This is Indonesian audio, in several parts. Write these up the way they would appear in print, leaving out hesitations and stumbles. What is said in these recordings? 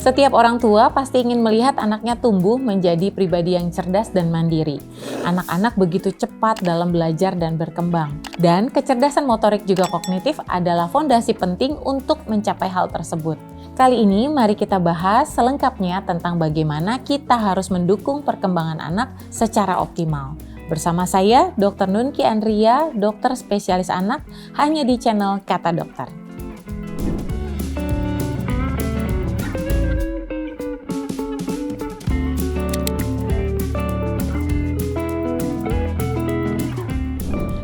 Setiap orang tua pasti ingin melihat anaknya tumbuh menjadi pribadi yang cerdas dan mandiri. Anak-anak begitu cepat dalam belajar dan berkembang. Dan kecerdasan motorik juga kognitif adalah fondasi penting untuk mencapai hal tersebut. Kali ini mari kita bahas selengkapnya tentang bagaimana kita harus mendukung perkembangan anak secara optimal. Bersama saya, Dr. Nunki Andria, dokter spesialis anak, hanya di channel Kata Dokter.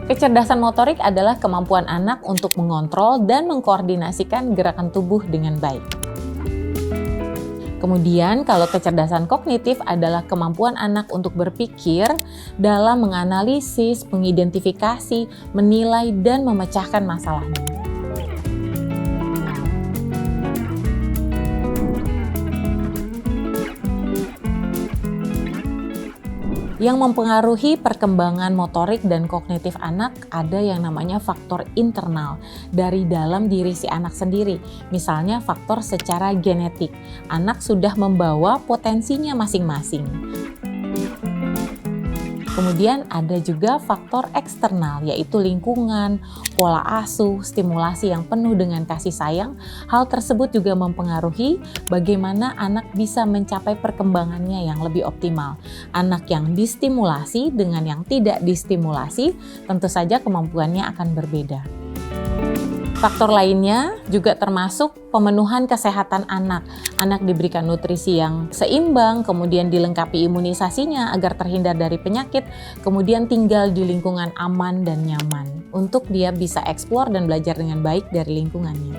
Kecerdasan motorik adalah kemampuan anak untuk mengontrol dan mengkoordinasikan gerakan tubuh dengan baik. Kemudian, kalau kecerdasan kognitif adalah kemampuan anak untuk berpikir dalam menganalisis, mengidentifikasi, menilai, dan memecahkan masalahnya. Yang mempengaruhi perkembangan motorik dan kognitif anak ada yang namanya faktor internal dari dalam diri si anak sendiri. Misalnya faktor secara genetik. Anak sudah membawa potensinya masing-masing. Kemudian ada juga faktor eksternal, yaitu lingkungan, pola asuh, stimulasi yang penuh dengan kasih sayang. Hal tersebut juga mempengaruhi bagaimana anak bisa mencapai perkembangannya yang lebih optimal. Anak yang distimulasi dengan yang tidak distimulasi, tentu saja kemampuannya akan berbeda. Faktor lainnya juga termasuk pemenuhan kesehatan anak. Anak diberikan nutrisi yang seimbang, kemudian dilengkapi imunisasinya agar terhindar dari penyakit, kemudian tinggal di lingkungan aman dan nyaman untuk dia bisa eksplor dan belajar dengan baik dari lingkungannya.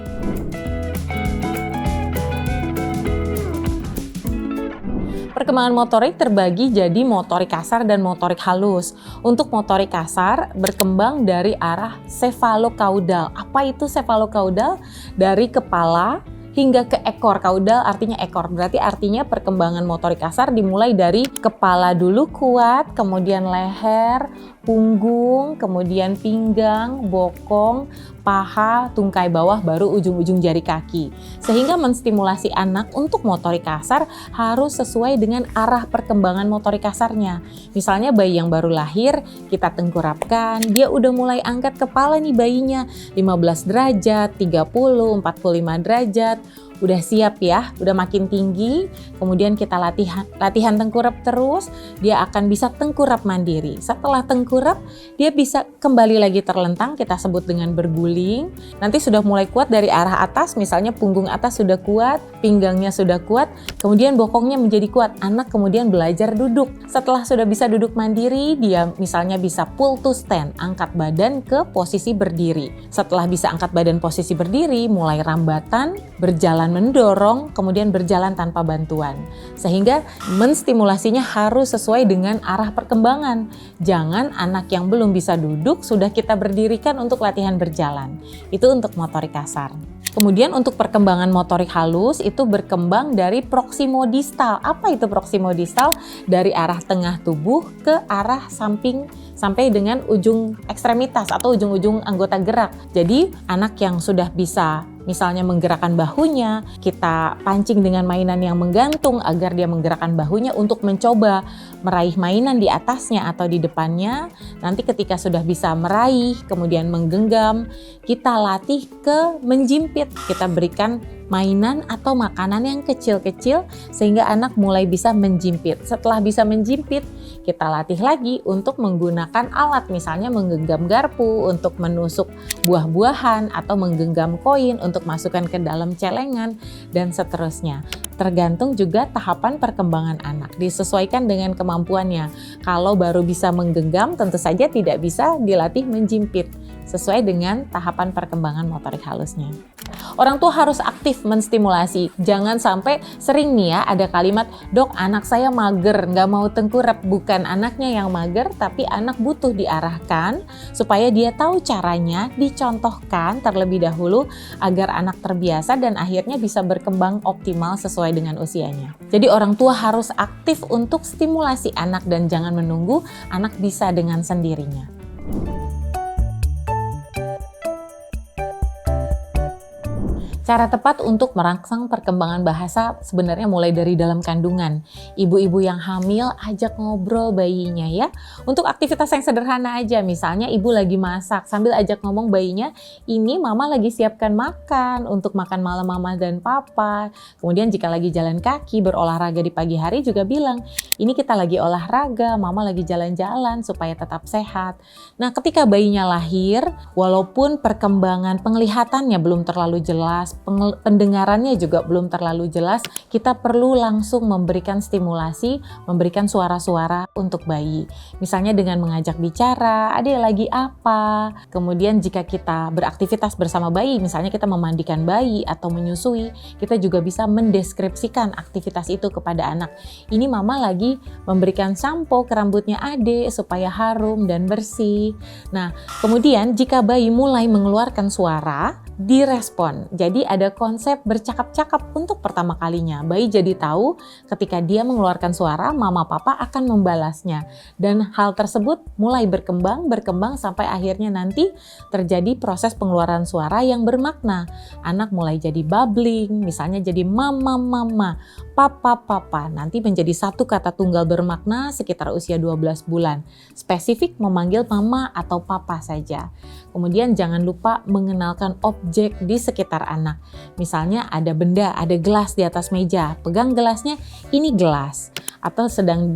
Perkembangan motorik terbagi jadi motorik kasar dan motorik halus. Untuk motorik kasar berkembang dari arah sefalokaudal. Apa itu sefalokaudal? Dari kepala hingga ke ekor. Kaudal artinya ekor, berarti artinya perkembangan motorik kasar dimulai dari kepala dulu kuat, kemudian leher, punggung, kemudian pinggang, bokong, paha, tungkai bawah, baru ujung-ujung jari kaki. Sehingga menstimulasi anak untuk motorik kasar harus sesuai dengan arah perkembangan motorik kasarnya. Misalnya bayi yang baru lahir, kita tengkurapkan, dia udah mulai angkat kepala nih bayinya, 15 derajat, 30, 45 derajat, udah siap ya, udah makin tinggi, kemudian kita latihan tengkurap terus, dia akan bisa tengkurap mandiri. Setelah tengkurap, dia bisa kembali lagi terlentang, kita sebut dengan berguling. Nanti sudah mulai kuat dari arah atas, misalnya punggung atas sudah kuat, pinggangnya sudah kuat, kemudian bokongnya menjadi kuat. Anak kemudian belajar duduk. Setelah sudah bisa duduk mandiri, dia misalnya bisa pull to stand, angkat badan ke posisi berdiri. Setelah bisa angkat badan posisi berdiri, mulai rambatan, berjalan mendorong, kemudian berjalan tanpa bantuan. Sehingga menstimulasinya harus sesuai dengan arah perkembangan. Jangan anak yang belum bisa duduk sudah kita berdirikan untuk latihan berjalan. Itu untuk motorik kasar. Kemudian untuk perkembangan motorik halus itu berkembang dari proximodistal. Apa itu proximodistal? Dari arah tengah tubuh ke arah samping sampai dengan ujung ekstremitas atau ujung-ujung anggota gerak. Jadi anak yang sudah bisa misalnya menggerakkan bahunya, kita pancing dengan mainan yang menggantung agar dia menggerakkan bahunya untuk mencoba meraih mainan di atasnya atau di depannya. Nanti ketika sudah bisa meraih, kemudian menggenggam, kita latih ke menjimpit. Kita berikan mainan atau makanan yang kecil-kecil sehingga anak mulai bisa menjimpit. Setelah bisa menjimpit, kita latih lagi untuk menggunakan alat, misalnya menggenggam garpu untuk menusuk buah-buahan atau menggenggam koin untuk masukkan ke dalam celengan dan seterusnya. Tergantung juga tahapan perkembangan anak, disesuaikan dengan kemampuannya. Kalau baru bisa menggenggam, tentu saja tidak bisa dilatih menjimpit, sesuai dengan tahapan perkembangan motorik halusnya. Orang tua harus aktif menstimulasi. Jangan sampai sering nih ya ada kalimat, "Dok, anak saya mager, nggak mau tengkurap." Bukan anaknya yang mager, tapi anak butuh diarahkan supaya dia tahu caranya, dicontohkan terlebih dahulu agar anak terbiasa dan akhirnya bisa berkembang optimal sesuai dengan usianya. Jadi orang tua harus aktif untuk stimulasi anak dan jangan menunggu anak bisa dengan sendirinya. Cara tepat untuk merangsang perkembangan bahasa sebenarnya mulai dari dalam kandungan. Ibu-ibu yang hamil ajak ngobrol bayinya ya. Untuk aktivitas yang sederhana aja, misalnya ibu lagi masak sambil ajak ngomong bayinya, ini mama lagi siapkan makan untuk makan malam mama dan papa. Kemudian jika lagi jalan kaki berolahraga di pagi hari juga bilang, ini kita lagi olahraga, mama lagi jalan-jalan supaya tetap sehat. Nah ketika bayinya lahir, walaupun perkembangan penglihatannya belum terlalu jelas, pendengarannya juga belum terlalu jelas, kita perlu langsung memberikan stimulasi, memberikan suara-suara untuk bayi. Misalnya dengan mengajak bicara, "Adek lagi apa?" Kemudian jika kita beraktivitas bersama bayi, misalnya kita memandikan bayi atau menyusui, kita juga bisa mendeskripsikan aktivitas itu kepada anak. Ini mama lagi memberikan sampo ke rambutnya adek supaya harum dan bersih. Nah, kemudian jika bayi mulai mengeluarkan suara, direspon. Jadi ada konsep bercakap-cakap untuk pertama kalinya. Bayi jadi tahu ketika dia mengeluarkan suara, mama papa akan membalasnya. Dan hal tersebut mulai berkembang sampai akhirnya nanti terjadi proses pengeluaran suara yang bermakna. Anak mulai jadi babbling, misalnya jadi mama, papa. Nanti menjadi satu kata tunggal bermakna sekitar usia 12 bulan. Spesifik memanggil mama atau papa saja. Kemudian jangan lupa mengenalkan objek di sekitar anak. Misalnya ada benda, ada gelas di atas meja. Pegang gelasnya, ini gelas. Atau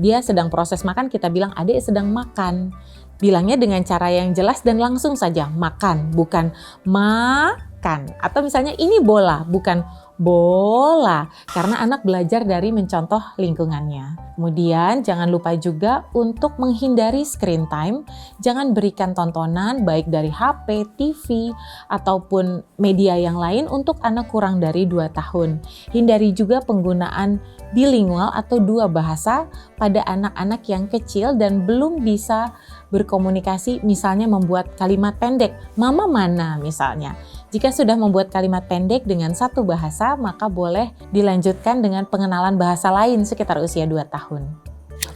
dia sedang proses makan, kita bilang adek sedang makan. Bilangnya dengan cara yang jelas dan langsung saja, makan, bukan makan. Atau misalnya ini bola, bukan bola, karena anak belajar dari mencontoh lingkungannya. Kemudian jangan lupa juga untuk menghindari screen time. Jangan berikan tontonan baik dari HP, TV, ataupun media yang lain untuk anak kurang dari 2 tahun. Hindari juga penggunaan bilingual atau 2 bahasa pada anak-anak yang kecil dan belum bisa berkomunikasi, misalnya membuat kalimat pendek, mama mana misalnya. Jika sudah membuat kalimat pendek dengan 1 bahasa, maka boleh dilanjutkan dengan pengenalan bahasa lain sekitar usia 2 tahun.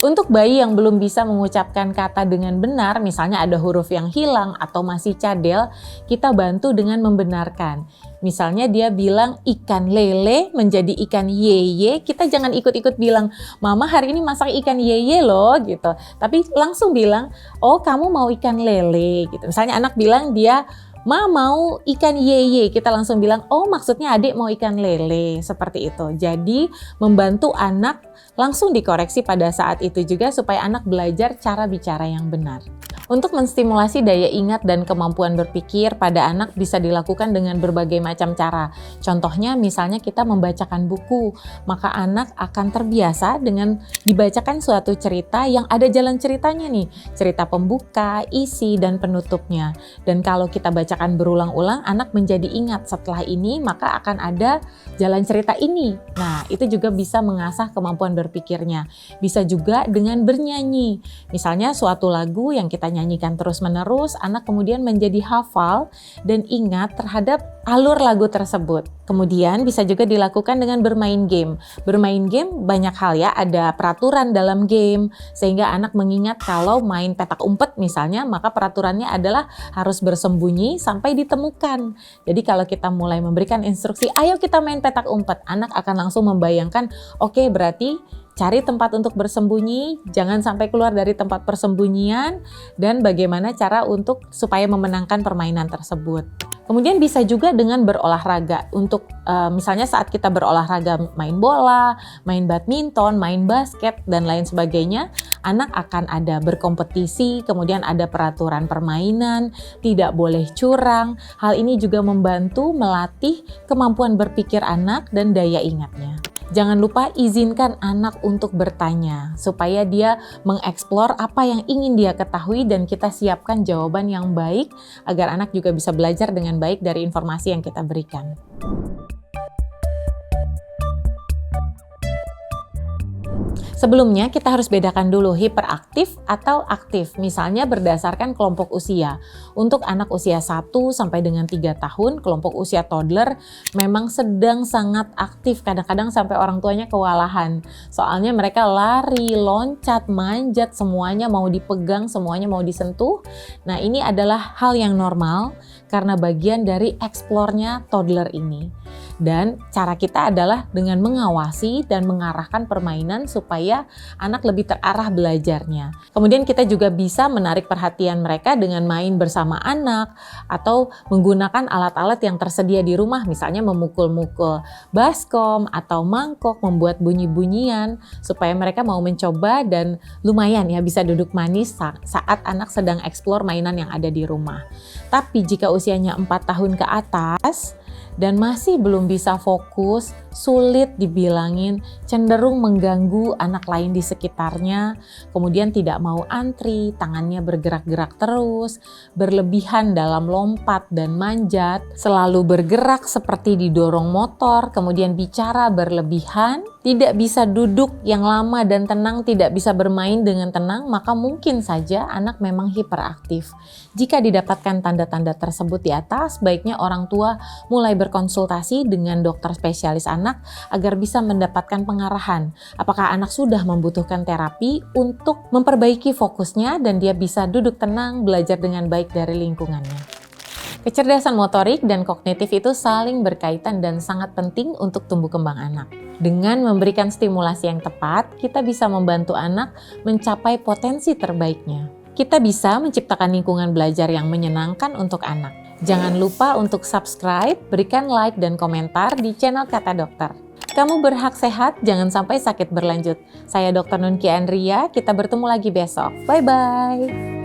Untuk bayi yang belum bisa mengucapkan kata dengan benar, misalnya ada huruf yang hilang atau masih cadel, kita bantu dengan membenarkan. Misalnya dia bilang ikan lele menjadi ikan yeye, kita jangan ikut-ikut bilang, mama hari ini masak ikan yeye loh gitu. Tapi langsung bilang, oh kamu mau ikan lele gitu. Misalnya anak bilang dia, Ma mau ikan yeye, kita langsung bilang, oh maksudnya adik mau ikan lele, seperti itu. Jadi membantu anak langsung dikoreksi pada saat itu juga supaya anak belajar cara bicara yang benar. Untuk menstimulasi daya ingat dan kemampuan berpikir pada anak bisa dilakukan dengan berbagai macam cara. Contohnya misalnya kita membacakan buku, maka anak akan terbiasa dengan dibacakan suatu cerita yang ada jalan ceritanya nih. Cerita pembuka, isi, dan penutupnya. Dan kalau kita bacakan berulang-ulang, anak menjadi ingat setelah ini maka akan ada jalan cerita ini. Nah, itu juga bisa mengasah kemampuan berpikirnya. Bisa juga dengan bernyanyi. Misalnya suatu lagu yang kita nyanyikan terus-menerus, anak kemudian menjadi hafal dan ingat terhadap alur lagu tersebut. Kemudian bisa juga dilakukan dengan bermain game. Bermain game banyak hal ya, ada peraturan dalam game sehingga anak mengingat kalau main petak umpet misalnya, maka peraturannya adalah harus bersembunyi sampai ditemukan. Jadi kalau kita mulai memberikan instruksi, ayo kita main petak umpet, anak akan langsung membayangkan, oke, berarti cari tempat untuk bersembunyi, jangan sampai keluar dari tempat persembunyian, dan bagaimana cara untuk supaya memenangkan permainan tersebut. Kemudian bisa juga dengan berolahraga. Untuk misalnya saat kita berolahraga main bola, main badminton, main basket, dan lain sebagainya, anak akan ada berkompetisi, kemudian ada peraturan permainan, tidak boleh curang. Hal ini juga membantu melatih kemampuan berpikir anak dan daya ingatnya. Jangan lupa izinkan anak untuk bertanya supaya dia mengeksplor apa yang ingin dia ketahui dan kita siapkan jawaban yang baik agar anak juga bisa belajar dengan baik dari informasi yang kita berikan. Sebelumnya kita harus bedakan dulu hiperaktif atau aktif, misalnya berdasarkan kelompok usia. Untuk anak usia 1 sampai dengan 3 tahun, kelompok usia toddler memang sedang sangat aktif, kadang-kadang sampai orang tuanya kewalahan. Soalnya mereka lari, loncat, manjat, semuanya mau dipegang, semuanya mau disentuh. Nah, ini adalah hal yang normal karena bagian dari eksplornya toddler ini. Dan cara kita adalah dengan mengawasi dan mengarahkan permainan supaya anak lebih terarah belajarnya. Kemudian kita juga bisa menarik perhatian mereka dengan main bersama anak atau menggunakan alat-alat yang tersedia di rumah, misalnya memukul-mukul baskom atau mangkok, membuat bunyi-bunyian supaya mereka mau mencoba dan lumayan ya bisa duduk manis saat anak sedang eksplor mainan yang ada di rumah. Tapi jika usianya 4 tahun ke atas dan masih belum bisa fokus, sulit dibilangin, cenderung mengganggu anak lain di sekitarnya, kemudian tidak mau antri, tangannya bergerak-gerak terus, berlebihan dalam lompat dan manjat, selalu bergerak seperti didorong motor, kemudian bicara berlebihan, tidak bisa duduk yang lama dan tenang, tidak bisa bermain dengan tenang, maka mungkin saja anak memang hiperaktif. Jika didapatkan tanda-tanda tersebut di atas, baiknya orang tua mulai berkonsultasi dengan dokter spesialis anak agar bisa mendapatkan pengarahan. Apakah anak sudah membutuhkan terapi untuk memperbaiki fokusnya dan dia bisa duduk tenang, belajar dengan baik dari lingkungannya. Kecerdasan motorik dan kognitif itu saling berkaitan dan sangat penting untuk tumbuh kembang anak. Dengan memberikan stimulasi yang tepat, kita bisa membantu anak mencapai potensi terbaiknya. Kita bisa menciptakan lingkungan belajar yang menyenangkan untuk anak. Jangan lupa untuk subscribe, berikan like dan komentar di channel Kata Dokter. Kamu berhak sehat, jangan sampai sakit berlanjut. Saya Dr. Nunki Andria, kita bertemu lagi besok. Bye-bye.